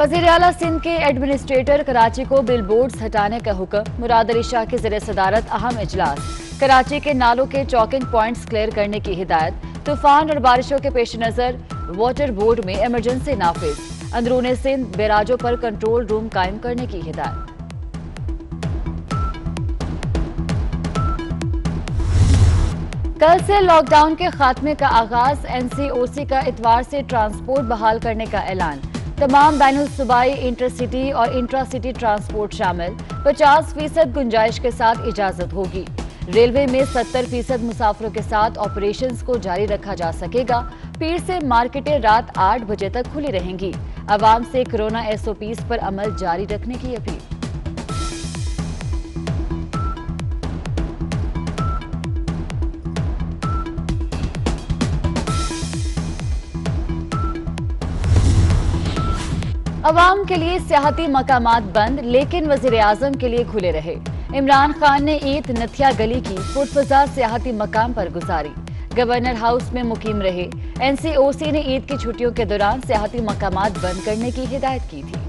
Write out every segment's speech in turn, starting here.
वजीर आला सिंध के एडमिनिस्ट्रेटर कराची को बिल बोर्ड्स हटाने का हुक्म। मुराद अली शाह की ज़ेर सदारत अहम इजलास। कराची के नालों के चौकिंग पॉइंट्स क्लियर करने की हिदायत। तूफान और बारिशों के पेश नजर वाटर बोर्ड में इमरजेंसी नाफिज। अंदरूनी सिंध बैराजों पर कंट्रोल रूम कायम करने की हिदायत। कल से लॉकडाउन के खात्मे का आगाज। NCOC का इतवार से ट्रांसपोर्ट बहाल करने का ऐलान। तमाम बैनुल सूबाई इंटरसिटी और इंट्रा-सिटी ट्रांसपोर्ट शामिल। 50% गुंजाइश के साथ इजाजत होगी। रेलवे में 70% मुसाफिरों के साथ ऑपरेशंस को जारी रखा जा सकेगा। पीर से मार्केटें रात 8 बजे तक खुली रहेंगी। अवाम से कोरोना SOPs पर अमल जारी रखने की अपील। अवाम के लिए सियाहती मकामात बंद, लेकिन वजीर आजम के लिए खुले रहे। इमरान खान ने ईद नथिया गली की फुटफजा सियाहती मकाम पर गुजारी। गवर्नर हाउस में मुकीम रहे। NCOC ने ईद की छुट्टियों के दौरान सियाहती मकामात बंद करने की हिदायत की थी।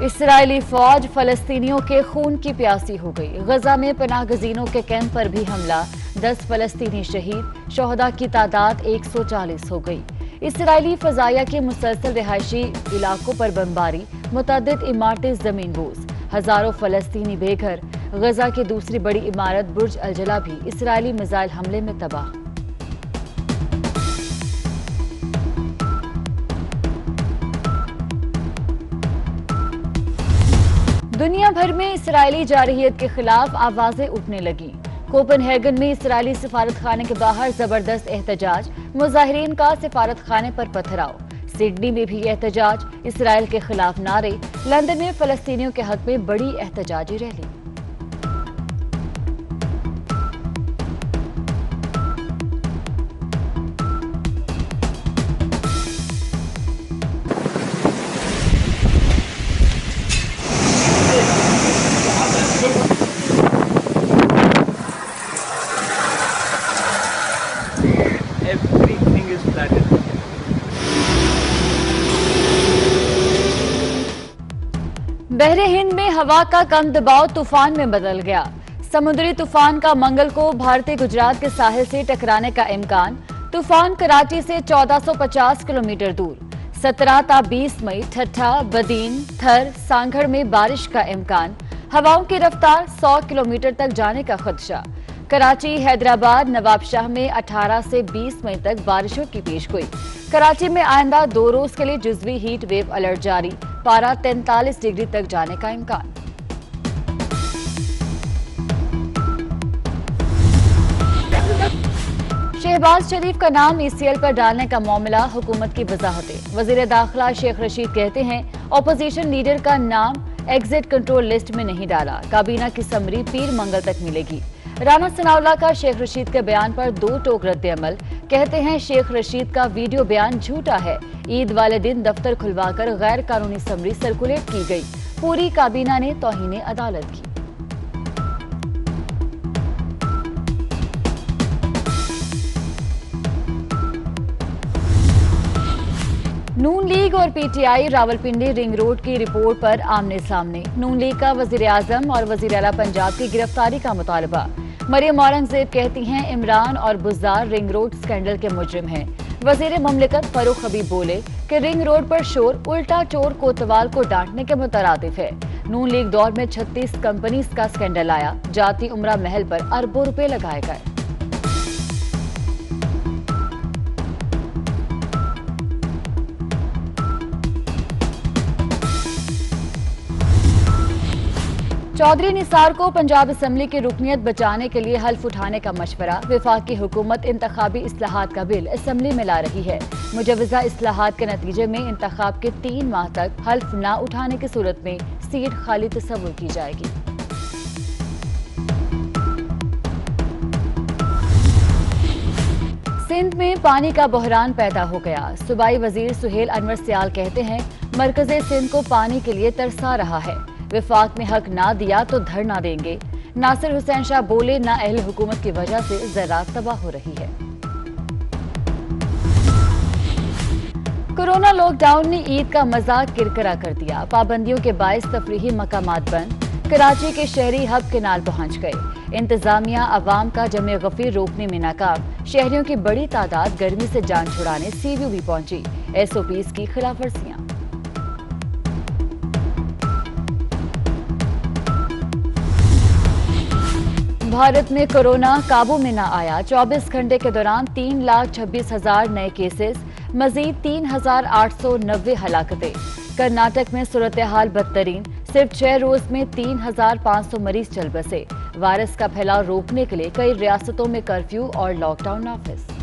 इसराइली फौज फलस्तीनियों के खून की प्यासी हो गई। गजा में पनाहगजीनों के कैंप पर भी हमला। 10 फलस्तीनी शहीद। शोहदा की तादाद 140 हो गई। इसराइली फजाया के मुसलसल रिहायशी इलाकों पर बमबारी। मुतअद्दिद इमारतें जमीनबोस। हजारों फलस्तीनी बेघर। गजा की दूसरी बड़ी इमारत बुर्ज अल-जला भी इसराइली मिसाइल हमले में तबाह। दुनिया भर में इसराइली जारहियत के खिलाफ आवाजें उठने लगी। कोपनहेगन में इसराइली सिफारत खाने के बाहर जबरदस्त एहतजाज। मुजाहिरीन का सिफारत खाने पर पथराव। सिडनी में भी एहतजाज। इसराइल के खिलाफ नारे। लंदन में फलस्तीनियों के हक में बड़ी एहतजाजी रैली। Everything is flattened. बहरे हिंद में हवा का कम दबाव तूफान में बदल गया। समुद्री तूफान का मंगल को भारतीय गुजरात के साहिल से टकराने का इम्कान। तूफान कराची से 1450 किलोमीटर दूर। 17 ता 20 मई ठट्ठा, बदीन, थर, सांगड़ में बारिश का इम्कान। हवाओं की रफ्तार 100 किलोमीटर तक जाने का खदशा। कराची, हैदराबाद, नवाबशाह में 18 से 20 मई तक बारिशों की पेशगोई। कराची में आइंदा 2 रोज के लिए जुज़वी हीट वेव अलर्ट जारी। पारा 43 डिग्री तक जाने का इम्कान। शहबाज शरीफ का नाम ECL पर डालने का मामला, हुकूमत की वजाहतें। वजीर दाखिला शेख रशीद कहते हैं ऑपोजिशन लीडर का नाम एग्जिट कंट्रोल लिस्ट में नहीं डाला। काबीना की समरी पीर मंगल तक मिलेगी। राना सनाउल्लाह का शेख रशीद के बयान पर 2 टोक रद्द अमल। कहते हैं शेख रशीद का वीडियो बयान झूठा है। ईद वाले दिन दफ्तर खुलवाकर गैर कानूनी समरी सर्कुलेट की गई। पूरी काबीना ने तौहीन अदालत की। नून लीग और PTI रावलपिंडी रिंग रोड की रिपोर्ट पर आमने सामने। नून लीग का वजीर आजम और वजीर आला पंजाब की गिरफ्तारी का मुतालबा। मरियम औरंगजेब कहती हैं इमरान और बुज़दार रिंग रोड स्कैंडल के मुजरिम हैं। वजीर मुमलिकत फरूख हबीब बोले कि रिंग रोड पर शोर उल्टा चोर कोतवाल को डांटने के मुतरादिफ है। नून लीग दौर में 36 कंपनीज का स्कैंडल आया। जाती उमरा महल पर अरबों रुपए लगाए गए। चौधरी निसार को पंजाब असम्बली की रुकनियत बचाने के लिए हल्फ उठाने का मशवरा। वफाकी हुकूमत इंतखाबी इस्लाहात का बिल असम्बली में ला रही है। मुजवजा इस्लाहात के नतीजे में इंतखाब के 3 माह तक हल्फ न उठाने की सूरत में सीट खाली तस्वुर की जाएगी। सिंध में पानी का बहरान पैदा हो गया। सूबाई वजीर सुहेल अनवर सियाल कहते हैं मरकज़े सिंध को पानी के लिए तरसा रहा है। वफाक ने हक ना दिया तो धरना देंगे। नासिर हुसैन शाह बोले ना अहल हुकूमत की वजह से ज़राअत तबाह हो रही है। कोरोना लॉकडाउन ने ईद का मजाक किरकिरा कर दिया। पाबंदियों के बायस तफरीही मकामात बंद। कराची के शहरी हब केनाल पहुंच गए। इंतजामिया अवाम का जमे गफीर रोकने में नाकाम। शहरियों की बड़ी तादाद गर्मी से जान छुड़ाने सीयू भी पहुंची। एसओपीज की खिलाफवर्जियां। भारत में कोरोना काबू में न आया। 24 घंटे के दौरान 3,26,000 नए केसेस, मजीद 3,890 हलाकतें। कर्नाटक में सूरत हाल बदतरीन। सिर्फ 6 रोज में 3,500 मरीज चल बसे। वायरस का फैलाव रोकने के लिए कई रियासतों में कर्फ्यू और लॉकडाउन नाफिज।